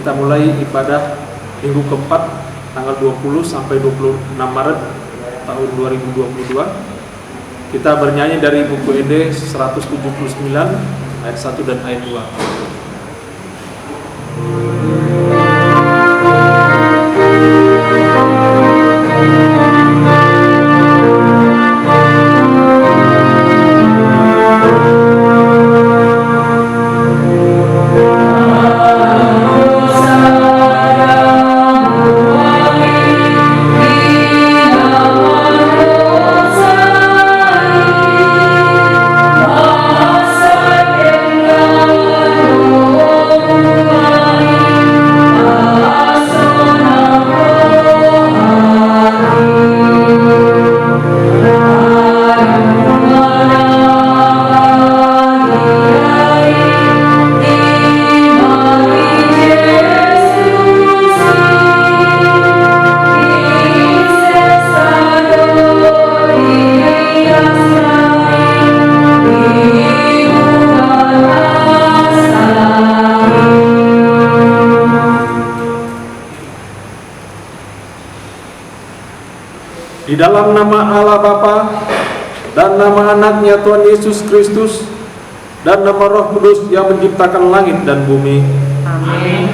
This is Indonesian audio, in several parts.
kita mulai ibadah minggu keempat tanggal 20 sampai 26 Maret tahun 2022. Kita bernyanyi dari buku ED 179 ayat 1 dan ayat 2. Di dalam nama Allah Bapa dan nama anaknya Tuhan Yesus Kristus dan nama Roh Kudus yang menciptakan langit dan bumi. Amin.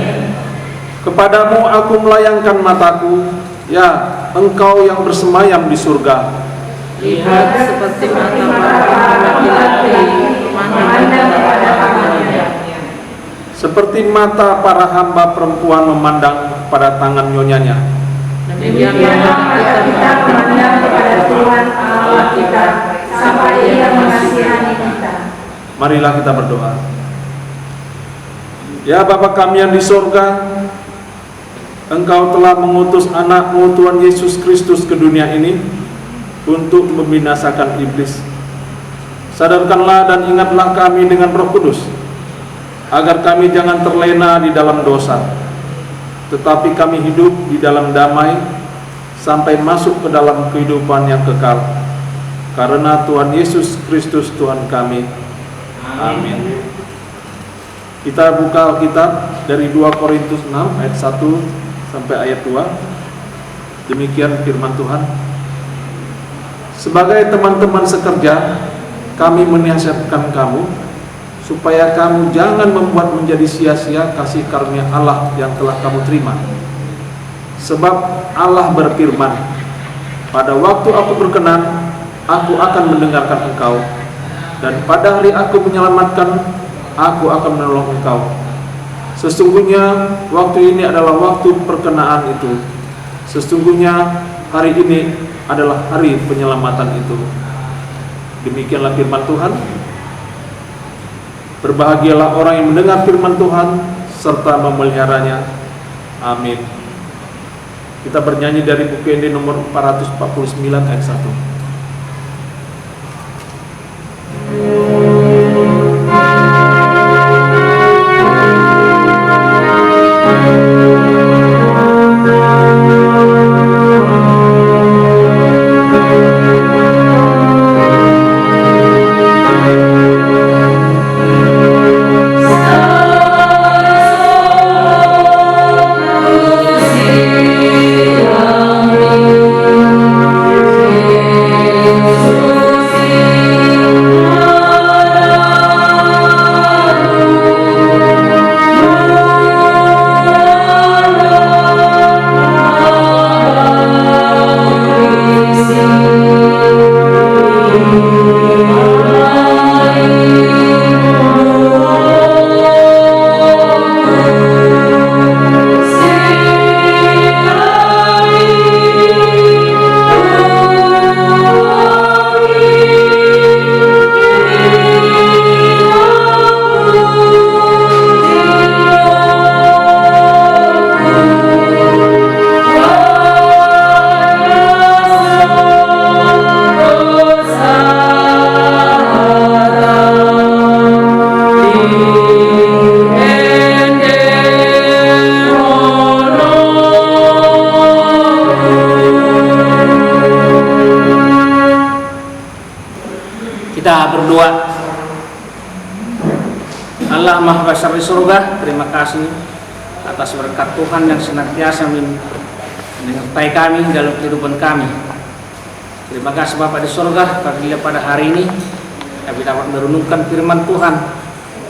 Kepadamu aku melayangkan mataku, ya Engkau yang bersemayam di surga. Lihat seperti mata para laki-laki memandang kepada hambanya. Seperti mata para hamba perempuan memandang pada tangan nyonyanya. Demikianlah kita memandang kepada Tuhan Allah kita sampai Ia mengasihani kita. Marilah kita berdoa. Ya Bapa kami yang di surga, Engkau telah mengutus anak-Mu Tuhan Yesus Kristus ke dunia ini untuk membinasakan iblis. Sadarkanlah dan ingatlah kami dengan Roh Kudus, agar kami jangan terlena di dalam dosa, tetapi kami hidup di dalam damai sampai masuk ke dalam kehidupan yang kekal. Karena Tuhan Yesus Kristus Tuhan kami. Amin. Kita buka Alkitab dari 2 Korintus 6 ayat 1 sampai ayat 2. Demikian firman Tuhan. Sebagai teman-teman sekerja, kami menasihatkan kamu supaya kamu jangan membuat menjadi sia-sia kasih karunia Allah yang telah kamu terima. Sebab Allah berfirman, pada waktu aku berkenan, aku akan mendengarkan engkau, dan pada hari aku menyelamatkan, aku akan menolong engkau. Sesungguhnya waktu ini adalah waktu perkenaan itu. Sesungguhnya hari ini adalah hari penyelamatan itu. Demikianlah firman Tuhan. Berbahagialah orang yang mendengar firman Tuhan serta memeliharanya. Amin. Kita bernyanyi dari buku ED nomor 449 ayat 1. Kita berdoa. Allah Maha Besar di surga, terima kasih atas berkat Tuhan yang senantiasa menyertai kami dalam kehidupan kami. Terima kasih Bapa di surga, apabila pada hari ini kami dapat merenungkan firman Tuhan.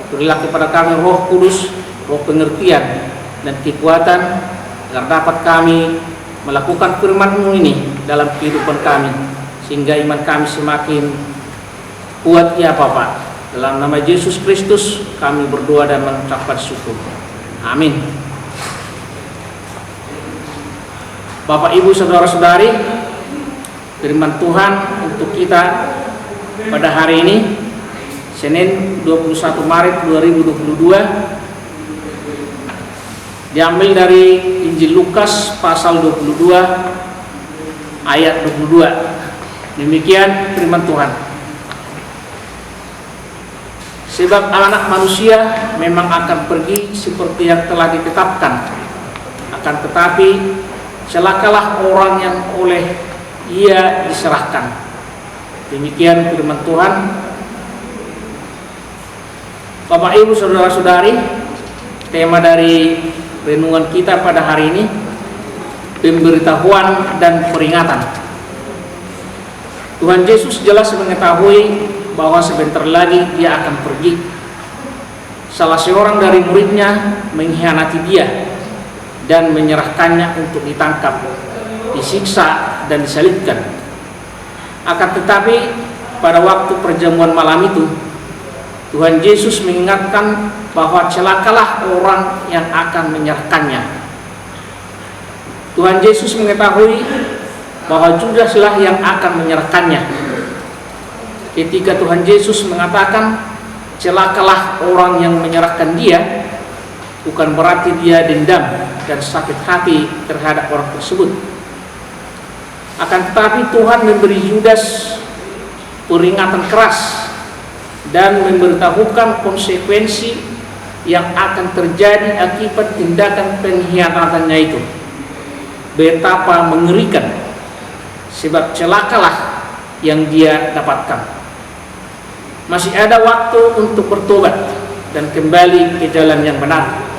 Berilah kepada kami Roh Kudus, roh pengertian dan kekuatan, agar dapat kami melakukan firman-Mu ini dalam kehidupan kami, sehingga iman kami semakin kuat ya Bapa. Dalam nama Yesus Kristus kami berdoa dan mengucapkan syukur. Amin. Bapak, Ibu, saudara-saudari, firman Tuhan untuk kita pada hari ini, Senin 21 Maret 2022, diambil dari Injil Lukas pasal 22 ayat 22. Demikian firman Tuhan. Sebab anak manusia memang akan pergi seperti yang telah ditetapkan, akan tetapi celakalah orang yang oleh ia diserahkan. Demikian firman Tuhan. Bapak, Ibu, saudara-saudari, tema dari renungan kita pada hari ini, pemberitahuan dan peringatan. Tuhan Yesus jelas mengetahui bahwa sebentar lagi dia akan pergi. Salah seorang dari muridnya mengkhianati dia dan menyerahkannya untuk ditangkap, disiksa dan disalibkan. Akan tetapi pada waktu perjamuan malam itu, Tuhan Yesus mengingatkan bahwa celakalah orang yang akan menyerahkannya. Tuhan Yesus mengetahui bahwa Judaslah yang akan menyerahkannya. Ketika Tuhan Yesus mengatakan celakalah orang yang menyerahkan dia, bukan berarti dia dendam dan sakit hati terhadap orang tersebut. Akan tetapi Tuhan memberi Yudas peringatan keras dan memberitahukan konsekuensi yang akan terjadi akibat tindakan pengkhianatannya itu. Betapa mengerikan, sebab celakalah yang dia dapatkan. Masih ada waktu untuk bertobat dan kembali ke jalan yang benar.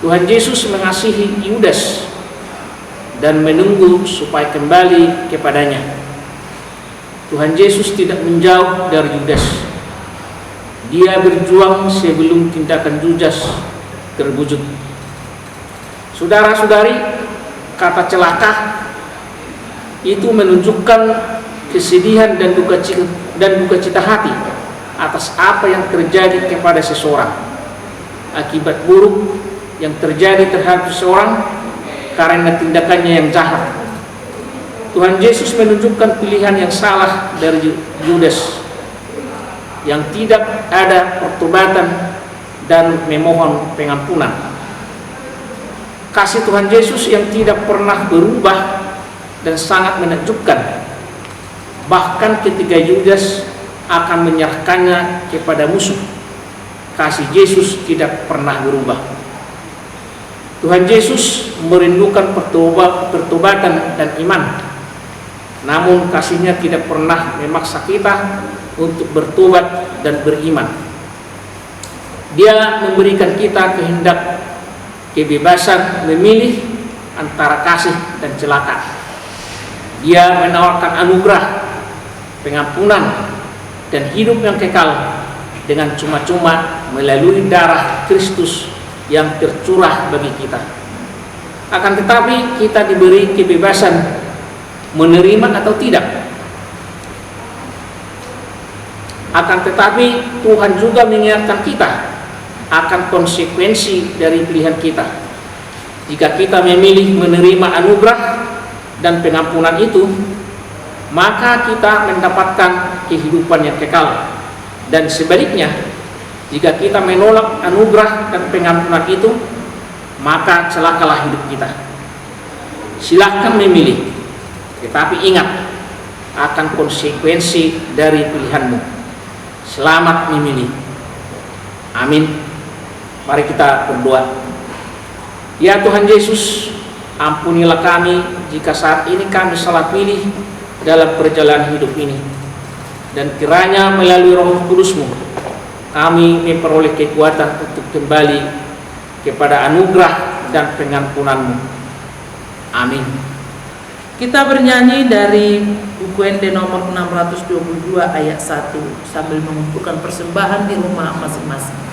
Tuhan Yesus mengasihi Yudas dan menunggu supaya kembali kepadanya. Tuhan Yesus tidak menjauh dari Yudas. Dia berjuang sebelum tindakan Yudas terwujud. Saudara-saudari, kata celaka itu menunjukkan kesedihan dan duka cita hati atas apa yang terjadi kepada seseorang, akibat buruk yang terjadi terhadap seseorang karena tindakannya yang jahat. Tuhan Yesus menunjukkan pilihan yang salah dari Yudas yang tidak ada pertobatan dan memohon pengampunan. Kasih Tuhan Yesus yang tidak pernah berubah dan sangat menakjubkan. Bahkan ketika Yudas akan menyerahkannya kepada musuh, kasih Yesus tidak pernah berubah. Tuhan Yesus merindukan pertobatan dan iman. Namun kasihnya tidak pernah memaksa kita untuk bertobat dan beriman. Dia memberikan kita kehendak, kebebasan memilih antara kasih dan celaka. Dia menawarkan anugerah, pengampunan, dan hidup yang kekal dengan cuma-cuma melalui darah Kristus yang tercurah bagi kita. Akan tetapi kita diberi kebebasan menerima atau tidak. Akan tetapi Tuhan juga mengingatkan kita akan konsekuensi dari pilihan kita. Jika kita memilih menerima anugerah dan pengampunan itu, maka kita mendapatkan kehidupan yang kekal. Dan sebaliknya, jika kita menolak anugerah dan pengampunan itu, maka celakalah hidup kita. Silahkan memilih, tetapi ingat akan konsekuensi dari pilihanmu. Selamat memilih. Amin. Mari kita berdoa. Ya Tuhan Yesus, ampunilah kami jika saat ini kami salah pilih dalam perjalanan hidup ini. Dan kiranya melalui Roh Kudus-Mu kami memperoleh kekuatan untuk kembali kepada anugerah dan pengampunan-Mu. Amin. Kita bernyanyi dari buku ND nomor 622 ayat 1 sambil mengumpulkan persembahan di rumah masing-masing.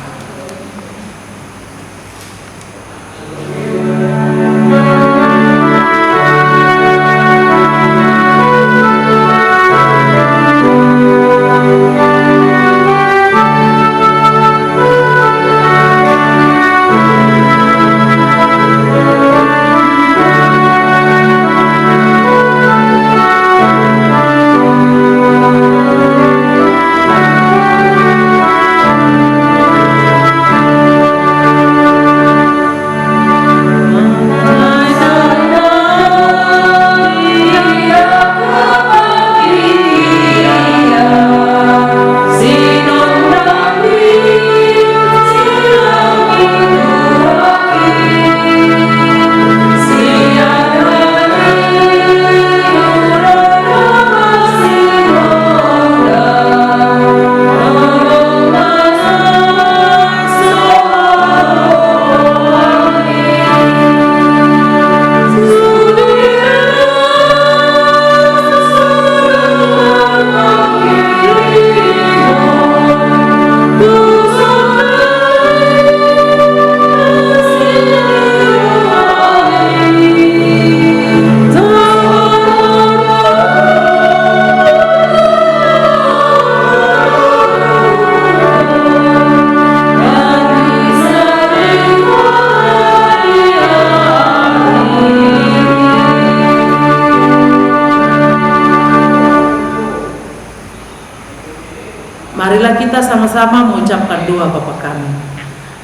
Marilah kita sama-sama mengucapkan doa Bapa kami.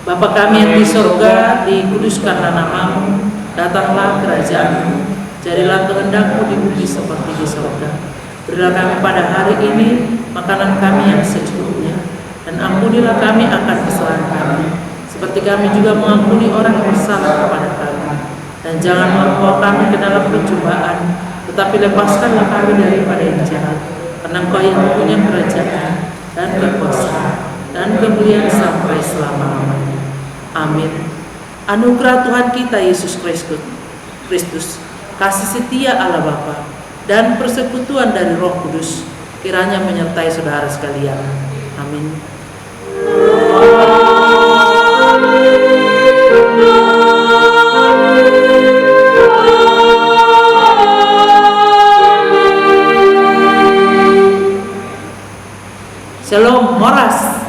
Bapa kami yang di surga, dikuduskanlah nama-Mu, datanglah kerajaan-Mu, jadilah kehendak-Mu di bumi seperti di surga. Berilah kami pada hari ini makanan kami yang secukupnya, dan ampunilah kami akan kesalahan kami, seperti kami juga mengampuni orang yang bersalah kepada kami. Dan jangan membawa kami ke dalam pencobaan, tetapi lepaskanlah kami daripada yang jahat, karena Engkau yang mempunyai kerajaan dan kekuasaan dan kemuliaan sampai selama-lamanya. Amin. Anugerah Tuhan kita Yesus Kristus, kasih setia Allah Bapa, dan persekutuan dari Roh Kudus kiranya menyertai saudara sekalian. Amin. Shalom, Moras.